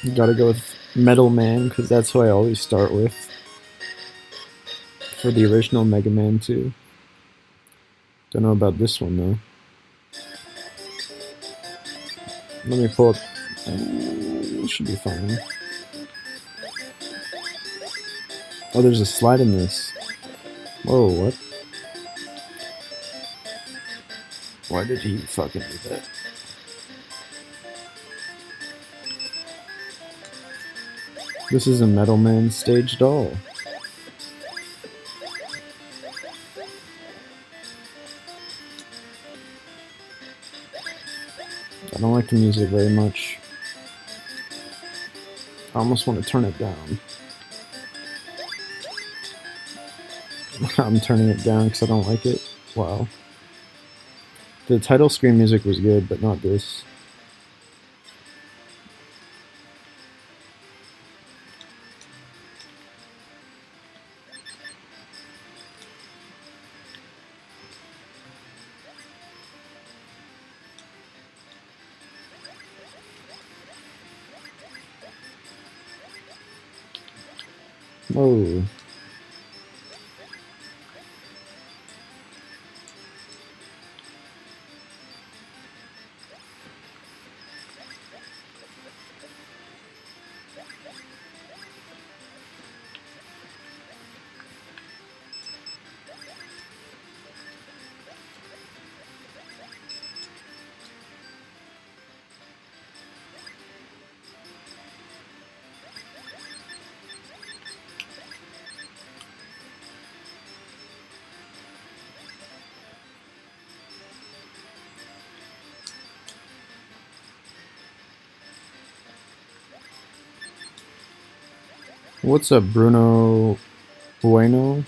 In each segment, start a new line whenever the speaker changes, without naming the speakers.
You gotta go with Metal Man, because that's who I always start with for the original Mega Man 2. Don't know about this one though. Let me pull up. Should be fine. Oh, there's a slide in this. Whoa, what? Why did he fucking do that? This is a Metal Man stage doll. I don't like the music very much. I almost want to turn it down. I'm turning it down because I don't like it. Wow. The title screen music was good, but not this. Whoa. What's up, Bruno Bueno?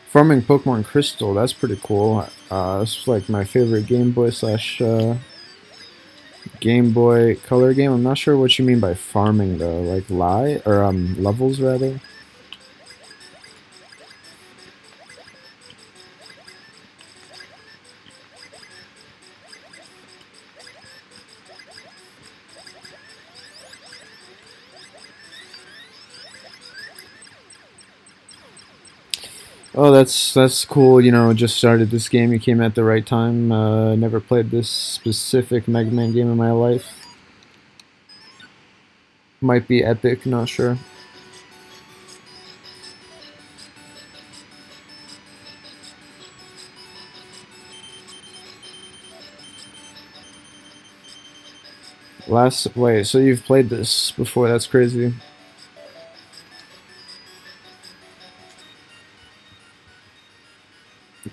Farming Pokemon Crystal, that's pretty cool. This is like my favorite Game Boy slash Game Boy Color game. I'm not sure what you mean by farming though, like levels rather. Oh, that's cool. You know, just started this game. You came at the right time. Never played this specific Mega Man game in my life. Might be epic, not sure. Wait, so you've played this before? That's crazy.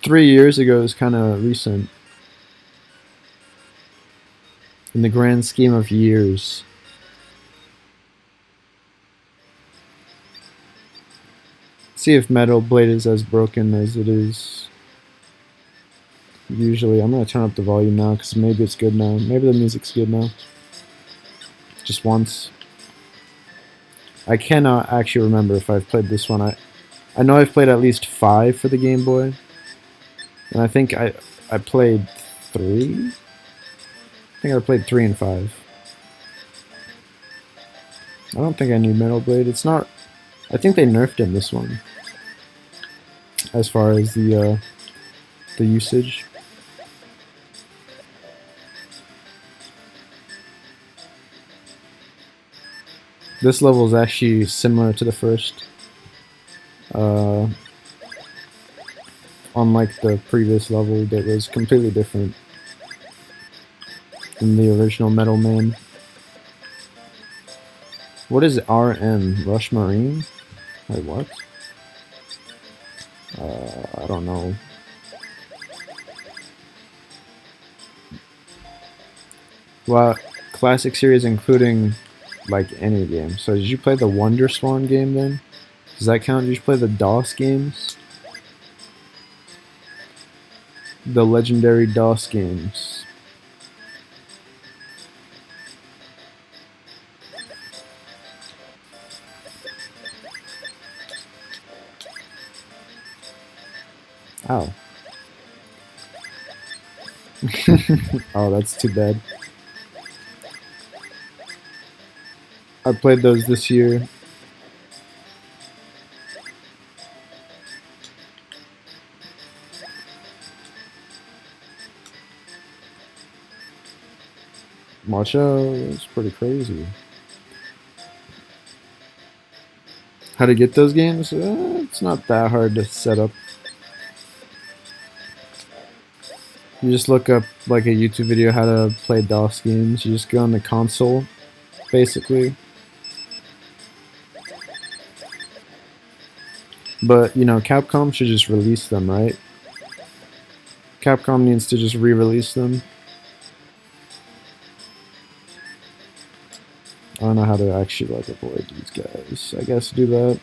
Three years ago is kind of recent in the grand scheme of years. See if Metal Blade is as broken as it is usually. I'm gonna turn up the volume now because maybe it's good now. Maybe the music's good now. Just once. I cannot actually remember if I've played this one. I know I've played at least 5 for the Game Boy. And I think I played 3? I think I played 3 and 5. I don't think I need Metal Blade. It's not... I think they nerfed in this one. As far as the usage. This level is actually similar to the first. Unlike the previous level that was completely different. than the original Metal Man. What is RM? Rush Marine? Wait, what? I don't know. Well, classic series including like any game. So did you play the Wonder Swan game then? Does that count? Did you play the DOS games? The legendary DOS games. Oh. Oh, that's too bad. I played those this year. Matcha is pretty crazy. How to get those games? It's not that hard to set up. You just look up like a YouTube video how to play DOS games. You just go on the console, basically. But, you know, Capcom should just release them, right? Capcom needs to just re-release them. I don't know how to actually like avoid these guys. I guess do that.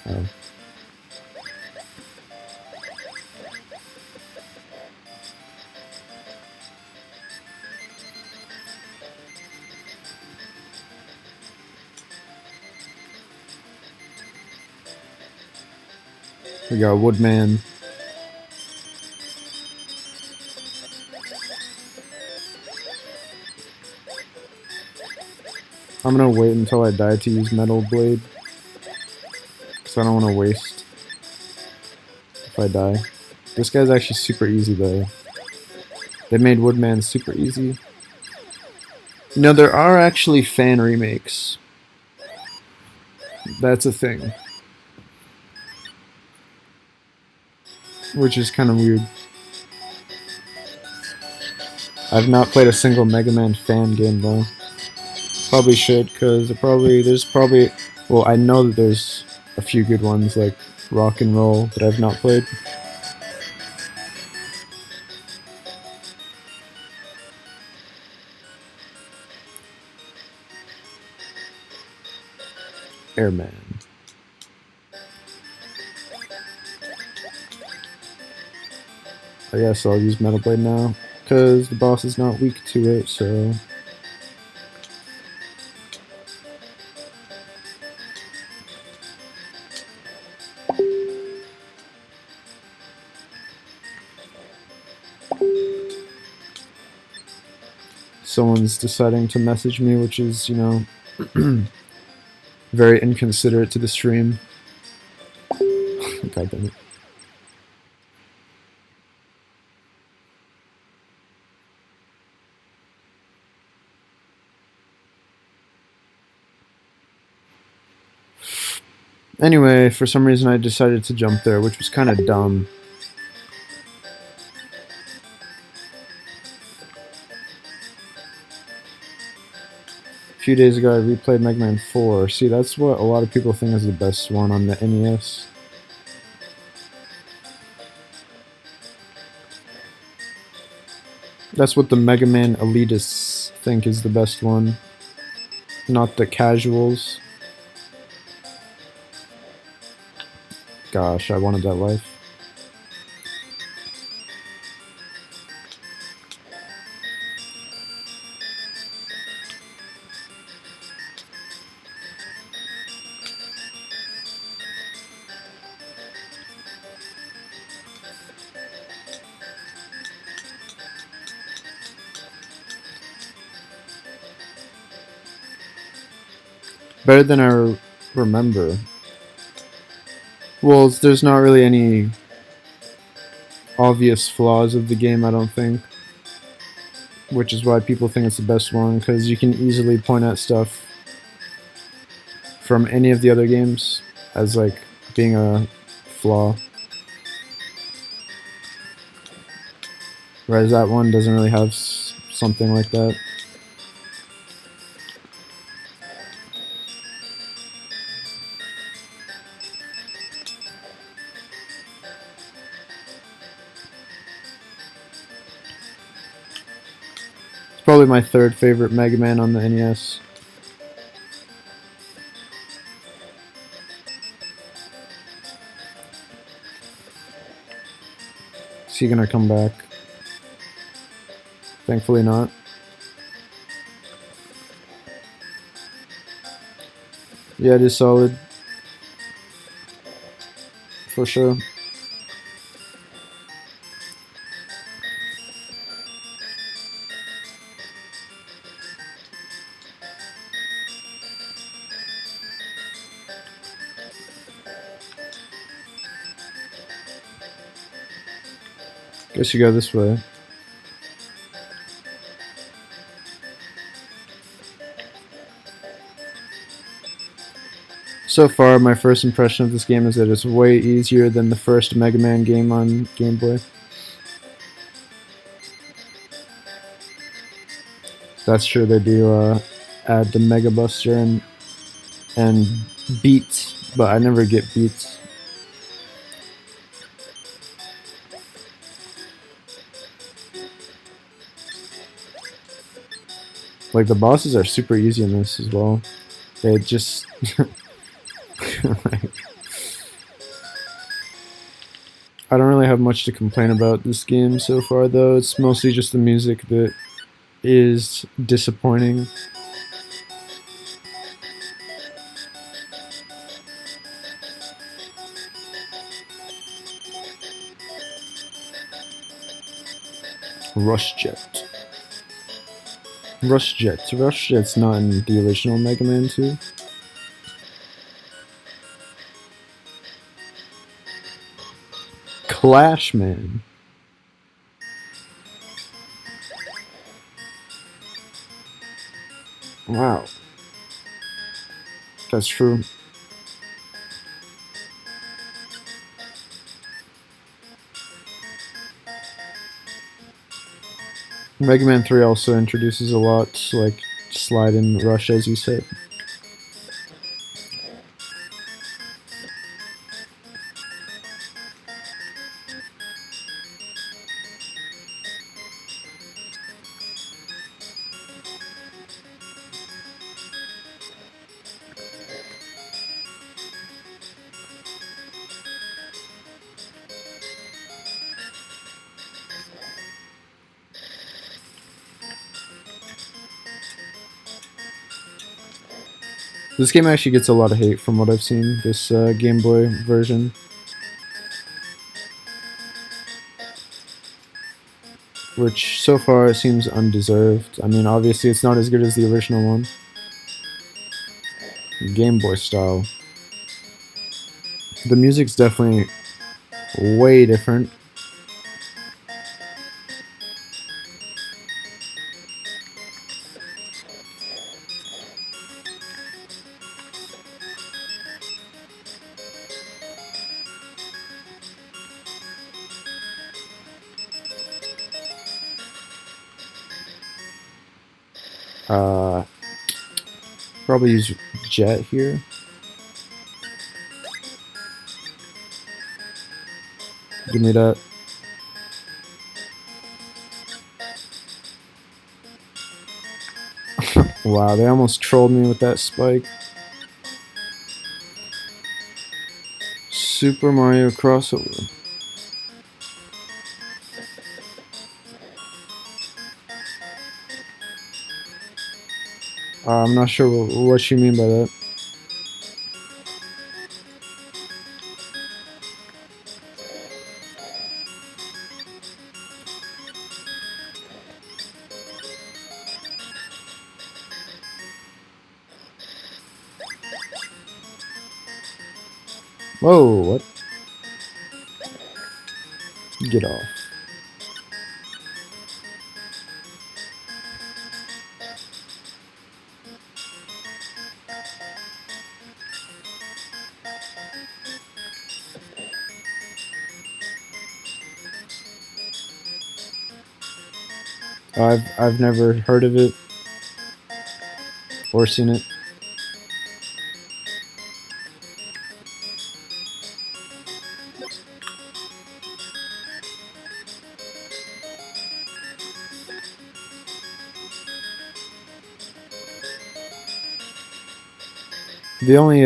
Oh. We got Woodman. I'm gonna wait until I die to use Metal Blade. Because I don't want to waste if I die. This guy's actually super easy though. They made Woodman super easy. You know, there are actually fan remakes. That's a thing. Which is kind of weird. I've not played a single Mega Man fan game though. Probably should, because there's probably, well, I know that there's a few good ones like Rock and Roll that I've not played. Airman. I guess I'll use Metal Blade now, because the boss is not weak to it, so... Someone's deciding to message me, which is, you know, very inconsiderate to the stream. God damn it. Anyway, for some reason I decided to jump there, which was kind of dumb. A few days ago I replayed Mega Man 4. See, that's what a lot of people think is the best one on the NES. That's what the Mega Man elitists think is the best one, not the casuals. Gosh, I wanted that life. Better than I remember. Well, there's not really any obvious flaws of the game, I don't think. Which is why people think it's the best one, because you can easily point out stuff from any of the other games as, like, being a flaw. Whereas that one doesn't really have something like that. It's probably my third favorite Mega Man on the NES. Is he gonna come back? Thankfully not. Yeah, it is solid. For sure. Guess you go this way. So far, my first impression of this game is that it's way easier than the first Mega Man game on Game Boy. That's true, they do add the Mega Buster and Beats, but I never get Beats. Like, the bosses are super easy in this as well. They just... I don't really have much to complain about this game so far, though. It's mostly just the music that is disappointing. Rush Jet. Rush Jet. Rush Jet's not in the original Mega Man 2. Clash Man. Wow. That's true. Mega Man 3 also introduces a lot, like slide and rush, as you said. This game actually gets a lot of hate from what I've seen, this Game Boy version. Which, so far, seems undeserved. I mean, obviously it's not as good as the original one. Game Boy style. The music's definitely way different. Probably use Jet here. Give me that. Wow, they almost trolled me with that spike. Super Mario crossover. I'm not sure what you mean by that. Whoa, what? Get off. I've never heard of it or seen it. The only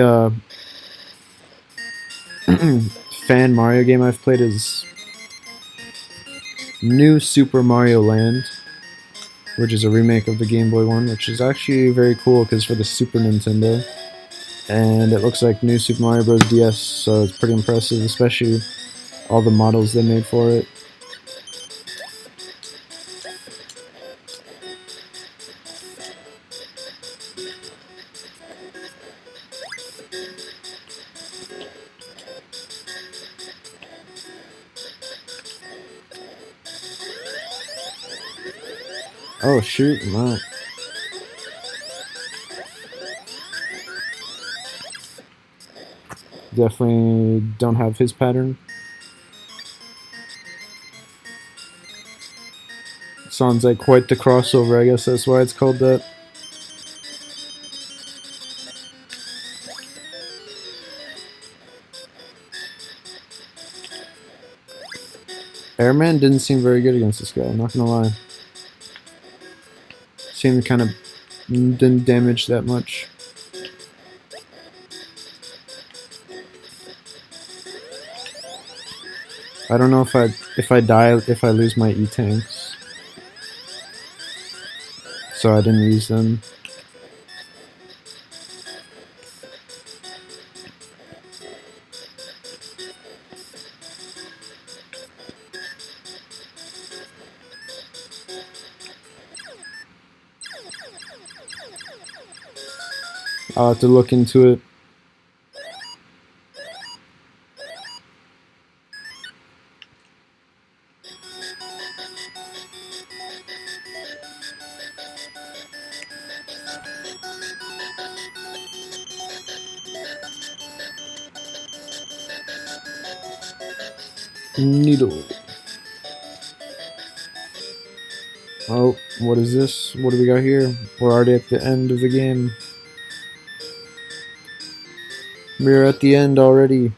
fan Mario game I've played is New Super Mario Land, which is a remake of the Game Boy one, which is actually very cool because for the Super Nintendo. And it looks like New Super Mario Bros. DS, so it's pretty impressive, especially all the models they made for it. Oh shoot, wow. Definitely don't have his pattern. Sounds like quite the crossover, I guess that's why it's called that. Airman didn't seem very good against this guy, I'm not gonna lie. Seemed kind of didn't damage that much. I don't know if I die if I lose my E-tanks. So I didn't use them. I'll have to look into it. Needle. Oh, what is this? What do we got here? We're already at the end of the game. We're at the end already.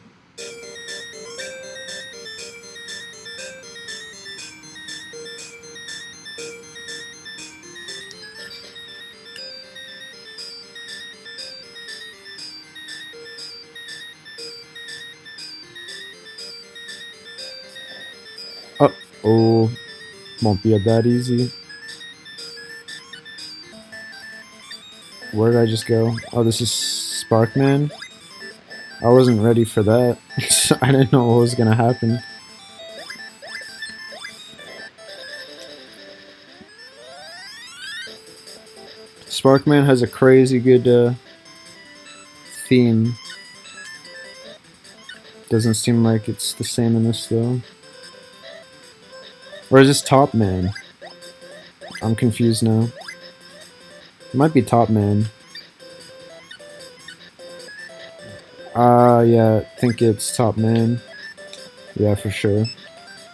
Oh, won't be that easy. Where did I just go? Oh, this is Sparkman. I wasn't ready for that. I didn't know what was gonna happen. Sparkman has a crazy good theme. Doesn't seem like it's the same in this though. Or is this Top Man? I'm confused now. It might be Top Man. Yeah, I think it's Top Man. Yeah, for sure.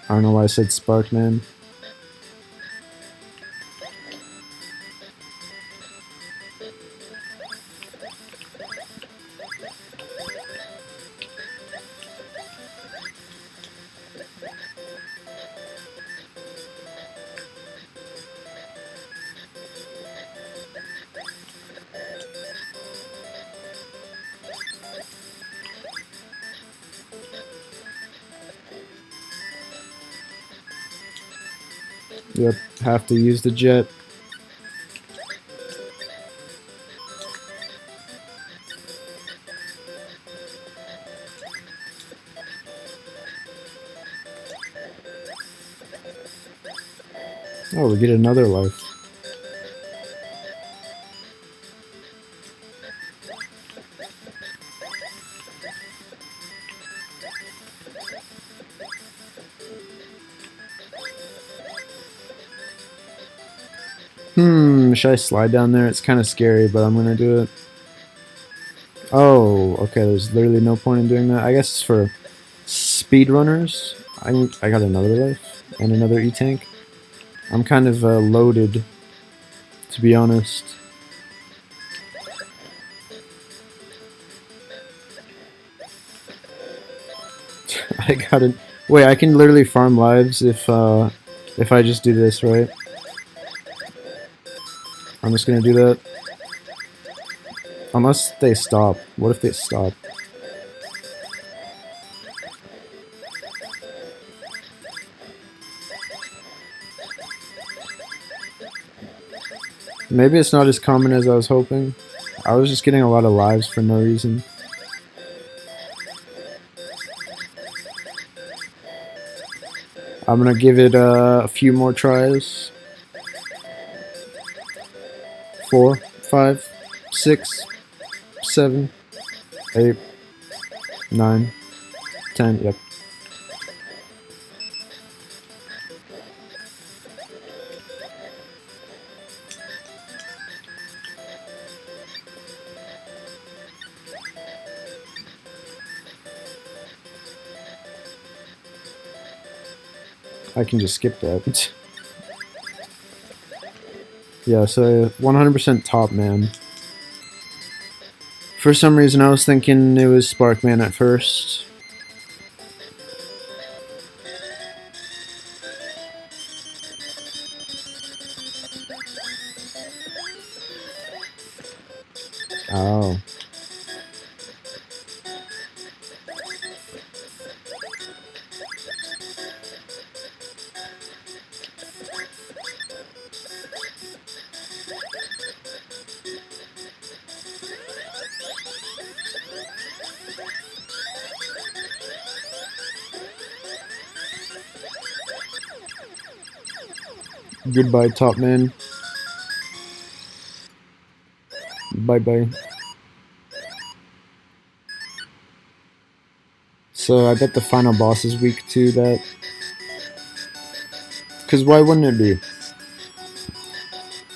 I don't know why I said Sparkman. Yep, have to use the jet. Oh, we get another life. Should I slide down there? It's kind of scary, but I'm gonna do it. Oh, okay, there's literally no point in doing that. I guess it's for speedrunners. I got another life and another E-tank. I'm kind of loaded, to be honest. I gotta... Wait, I can literally farm lives if I just do this, right? I'm just gonna do that. Unless they stop. What if they stop? Maybe it's not as common as I was hoping. I was just getting a lot of lives for no reason. I'm gonna give it a few more tries. 4, 5, 6, 7, 8, 9, 10. Yep. I can just skip that. Yeah, so 100% top man. For some reason, I was thinking it was Sparkman at first. Oh. Goodbye, top man. Bye-bye. So I bet the final boss is weak too, that... Because why wouldn't it be?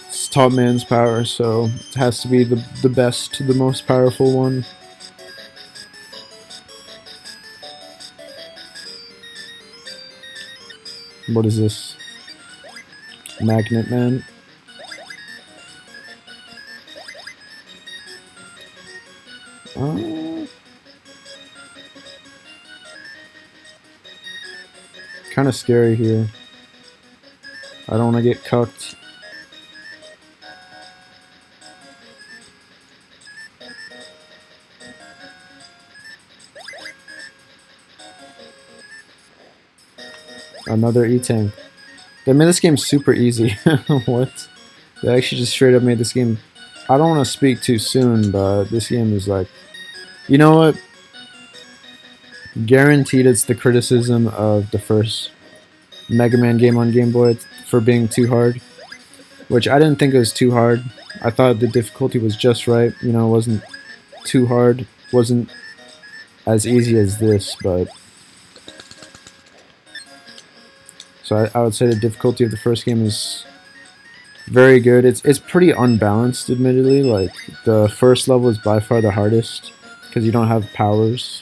It's top man's power, so it has to be the best, the most powerful one. What is this? Magnet Man? Kind of scary here. I don't want to get cucked. Another E-Tank. They made this game super easy. What? They actually just straight up made this game... I don't want to speak too soon, but this game is like... You know what? Guaranteed it's the criticism of the first Mega Man game on Game Boy for being too hard. Which I didn't think it was too hard. I thought the difficulty was just right. You know, it wasn't too hard. Wasn't as easy as this, but... So I would say the difficulty of the first game is very good. It's pretty unbalanced, admittedly. Like, the first level is by far the hardest, because you don't have powers.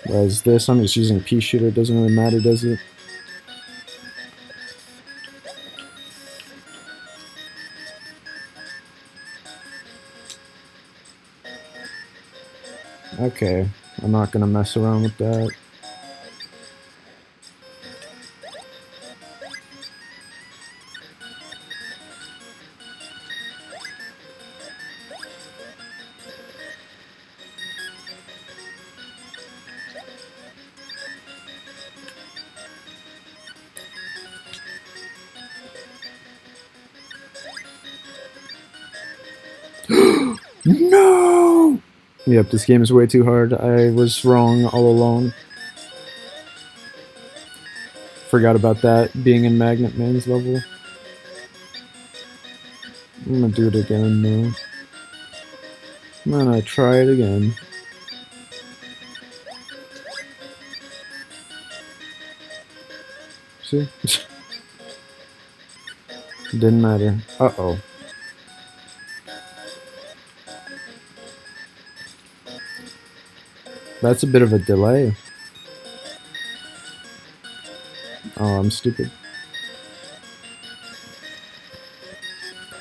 Whereas this, I'm just using pea shooter. It doesn't really matter, does it? Okay, I'm not gonna mess around with that. No! Yep, this game is way too hard. I was wrong all along. Forgot about that being in Magnet Man's level. I'm gonna do it again, though. I'm gonna try it again. See? Didn't matter. Uh-oh. That's a bit of a delay. Oh, I'm stupid.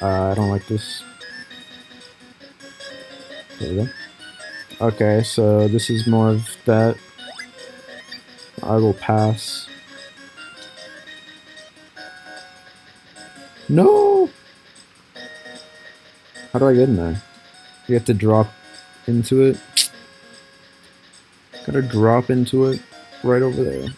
I don't like this. There we go. Okay, so this is more of that. I will pass. No! How do I get in there? You have to drop into it. Gotta drop into it right over there.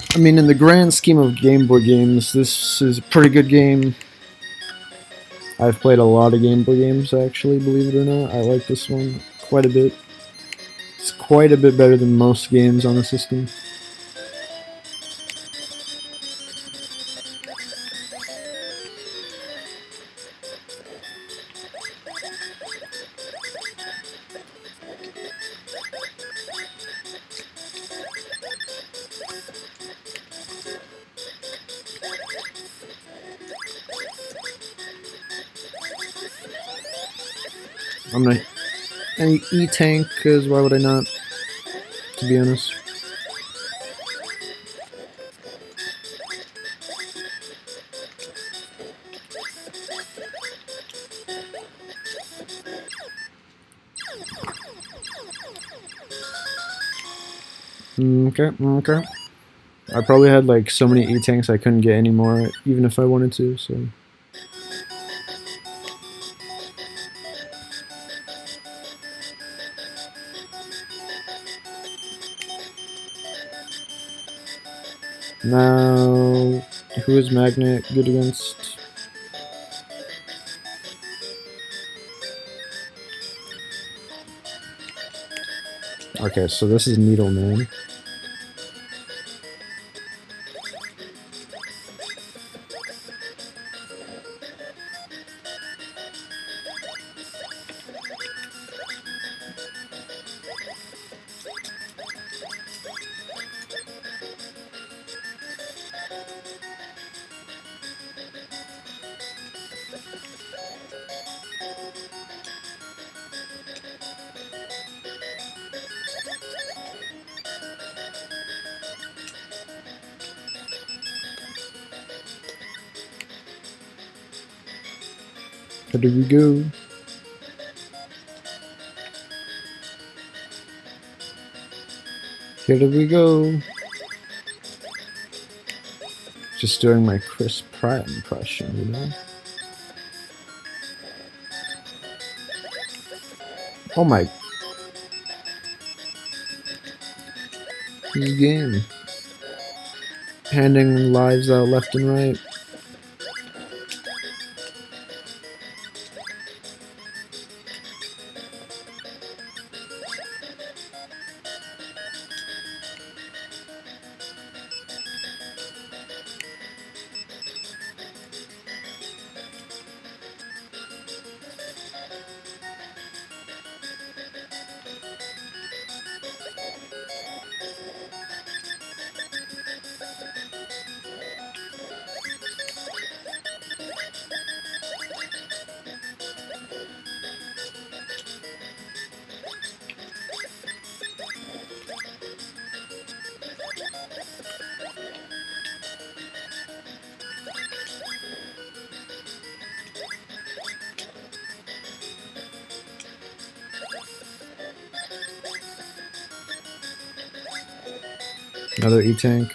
I mean, in the grand scheme of Game Boy games, this is a pretty good game. I've played a lot of Game Boy games, actually, believe it or not. I like this one quite a bit. It's quite a bit better than most games on the system. I'm not any E-Tank, because why would I not, to be honest. Okay. I probably had like so many E-Tanks I couldn't get any more, even if I wanted to, so... Now, who is Magnet good against? Okay, so this is Needle Man. How do we go? Here do we go? Just doing my Chris Pratt impression, you know? Oh my... This game. Handing lives out left and right. Another E-Tank.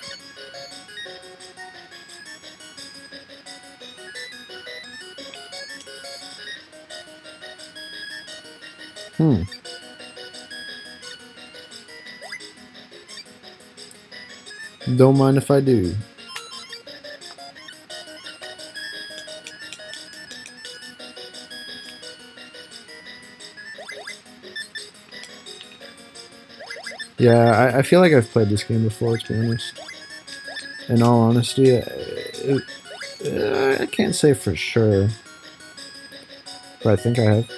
Don't mind if I do. Yeah, I feel like I've played this game before, to be honest. In all honesty, I can't say for sure, but I think I have.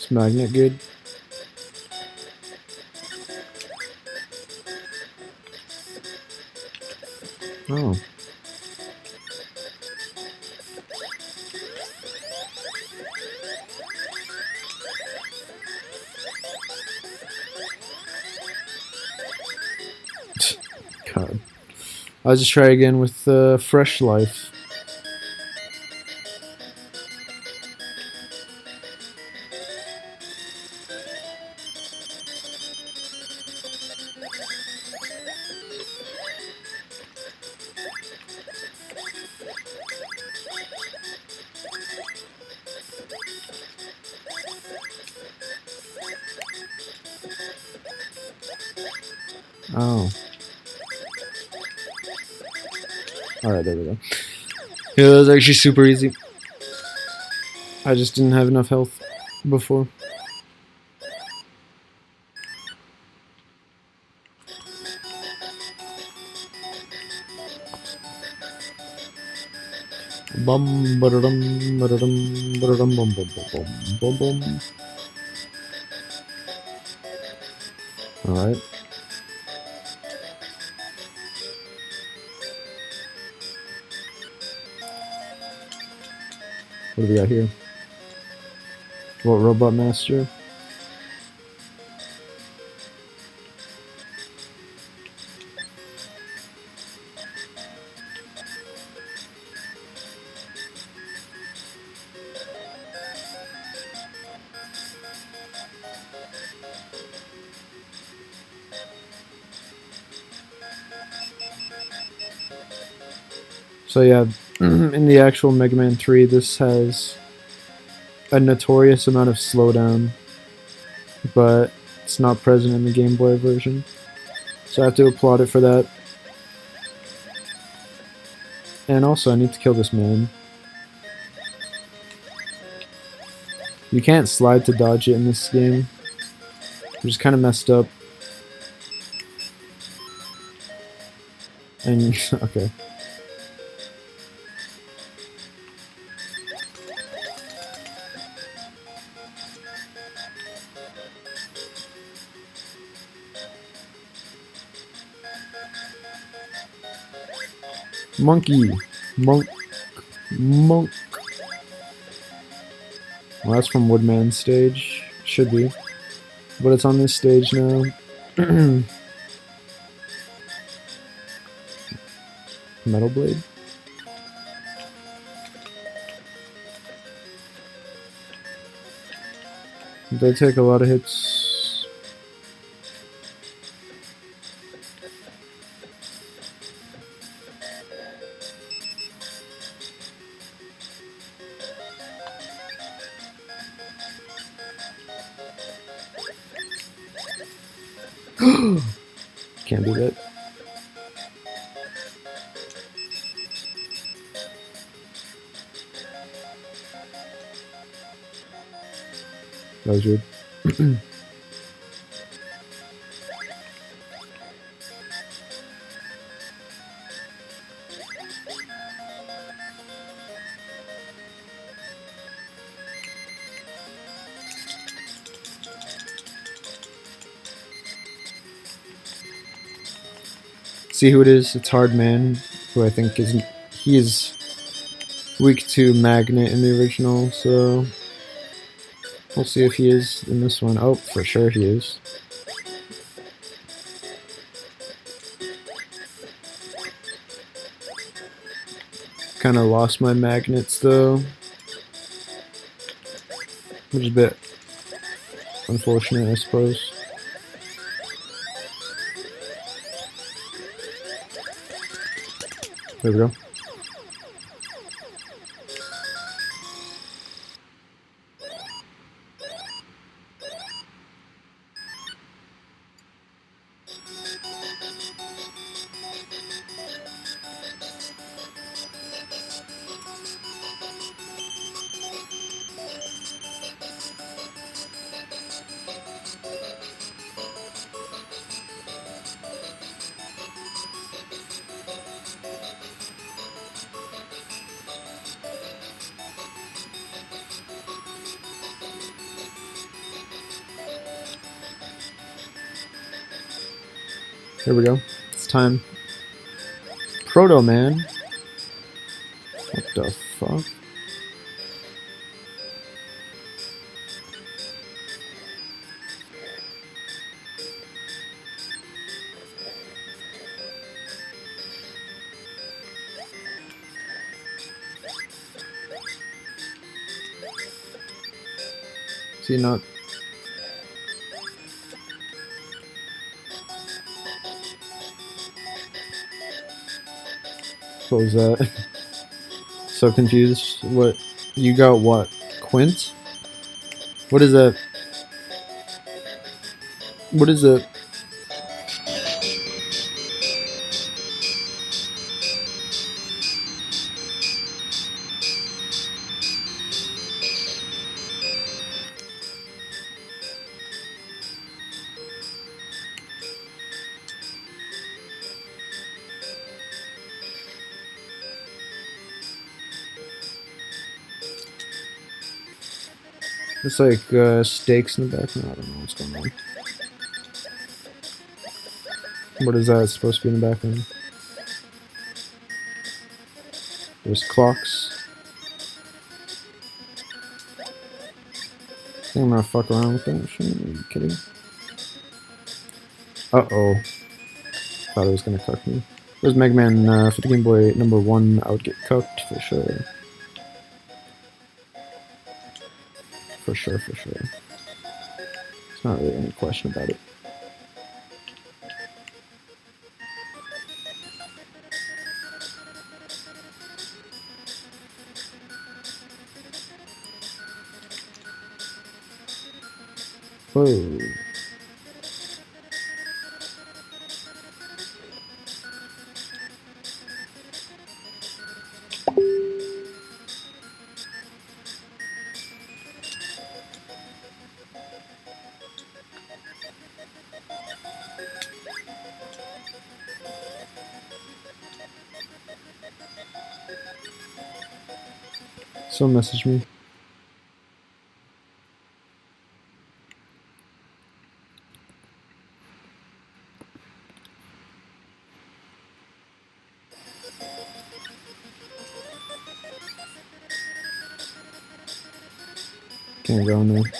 Is magnet good? Oh. God. I'll just try again with Fresh Life. Oh. Alright, there we go. Yeah, that was actually super easy. I just didn't have enough health before. Bum ba-da-dum ba-da-dum ba-da-dum bum bum bum bum bum bum. Alright. What do we got here? What, Robot Master? So yeah, in the actual Mega Man 3, this has a notorious amount of slowdown, but it's not present in the Game Boy version. So I have to applaud it for that. And also, I need to kill this man. You can't slide to dodge it in this game, which is kind of messed up. And, okay. Monkey. Monk. Monk. Well, that's from Woodman's stage. Should be. But it's on this stage now. Metal Blade. They take a lot of hits. Can't do that. That was weird. See who it is? It's Hard Man, who I think is weak to Magnet in the original, so we'll see if he is in this one. Oh, for sure he is. Kind of lost my magnets though. which is a bit unfortunate, I suppose. There we go. Here we go. It's time. Proto Man. What the fuck? Is he not? What was that? So confused. What? You got what? Quint? What is that? What is it? It's like stakes in the background. I don't know what's going on. What is that supposed to be in the background? There's clocks. I think I'm gonna fuck around with that shit. Are you kidding? Uh-oh. Thought it was gonna cuck me. If it was Mega Man for the Game Boy #1, I would get cucked for sure. For sure, for sure. There's not really any question about it. Whoa. So message me. Can't go in there.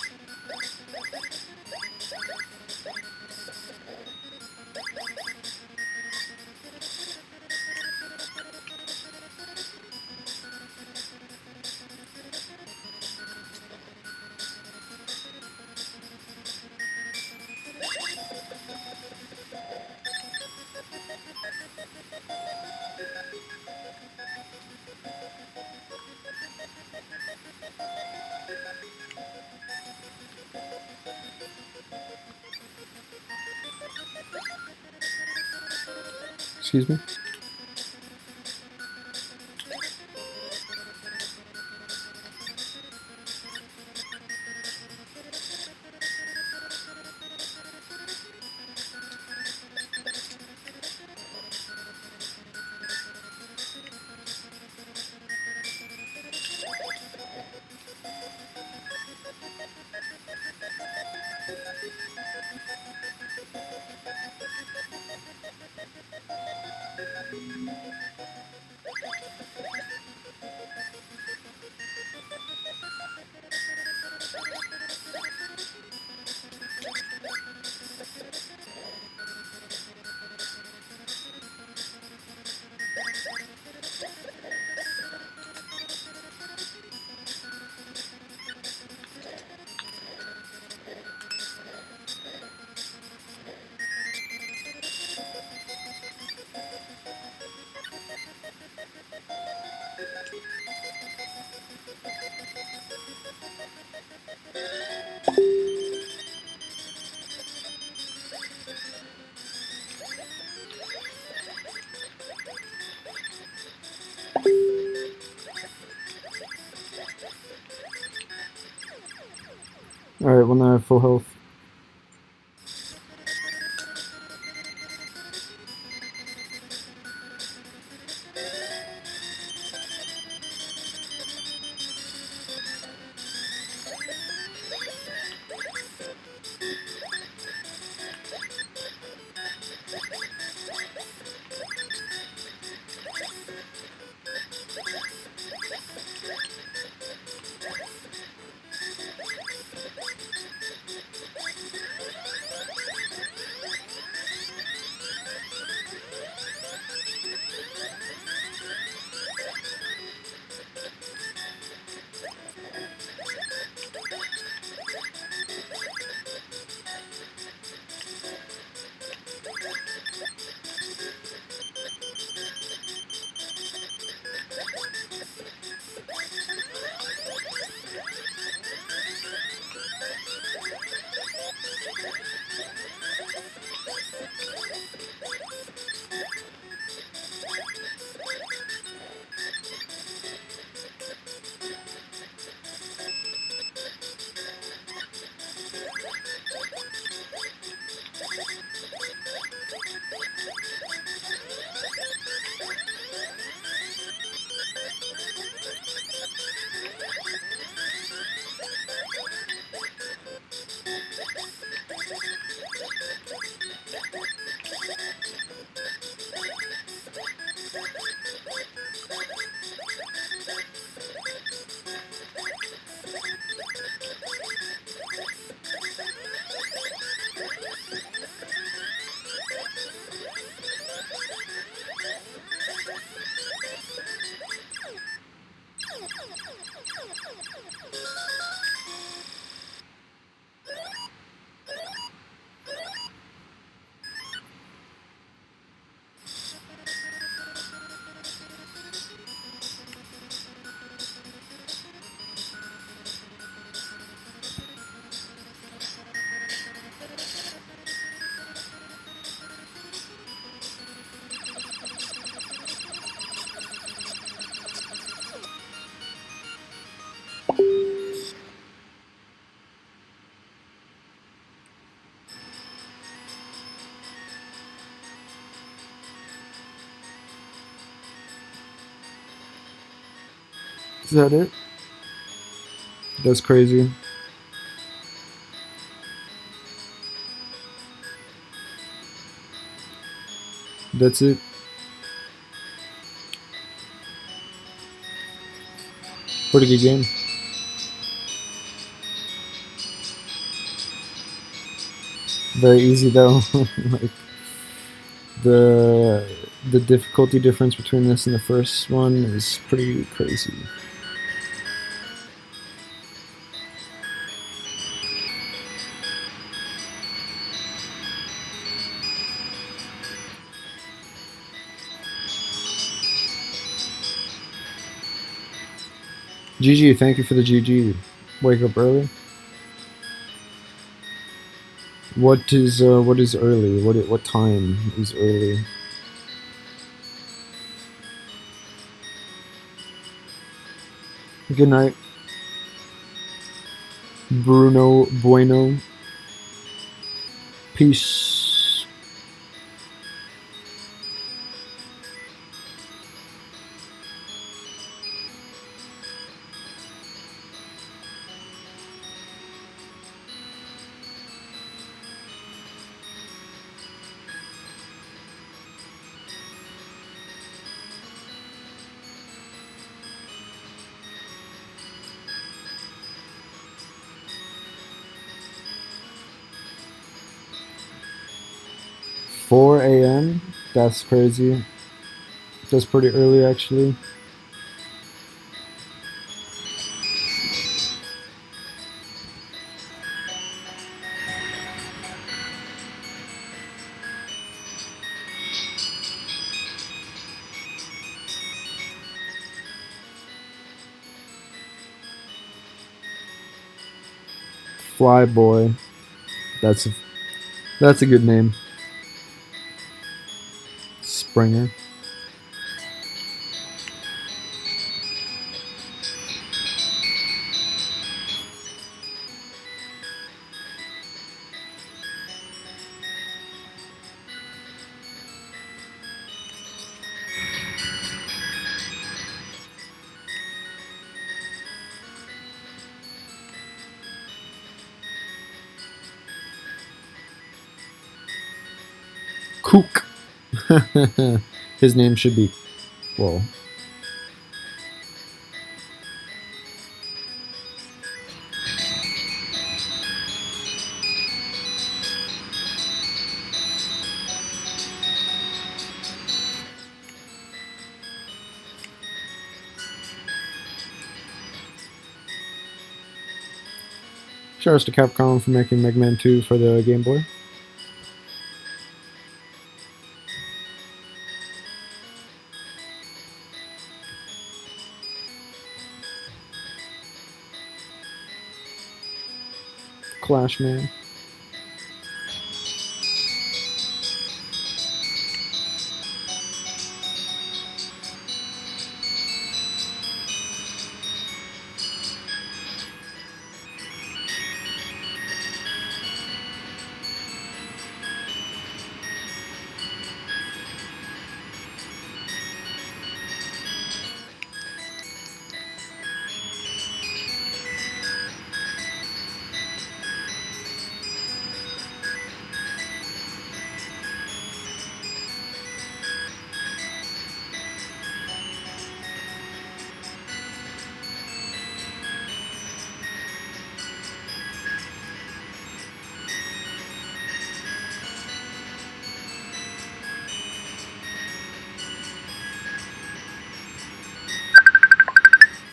Excuse me? Alright, when I have full health. Is that it? That's crazy. That's it. Pretty good game. Very easy though. Like the difficulty difference between this and the first one is pretty crazy. GG, thank you for the GG. Wake up early. What is early? What time is early? Good night, Bruno Bueno. Peace. Four a.m. That's crazy. That's pretty early, actually. Flyboy. That's a good name. Springer. Kook. His name should be, well, shout out to Capcom for making Mega Man 2 for the Game Boy. Clash Man.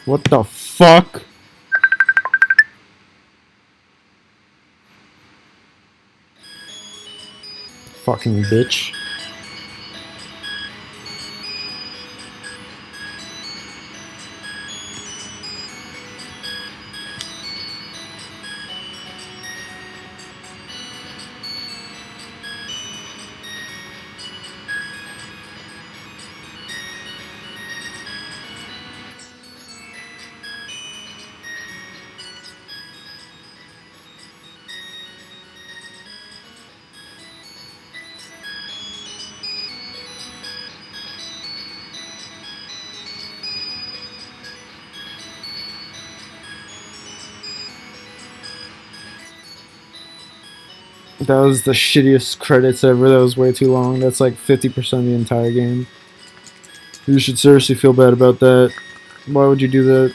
What the fuck? Fucking bitch. That was the shittiest credits ever. That was way too long. That's like 50% of the entire game. You should seriously feel bad about that. Why would you do that?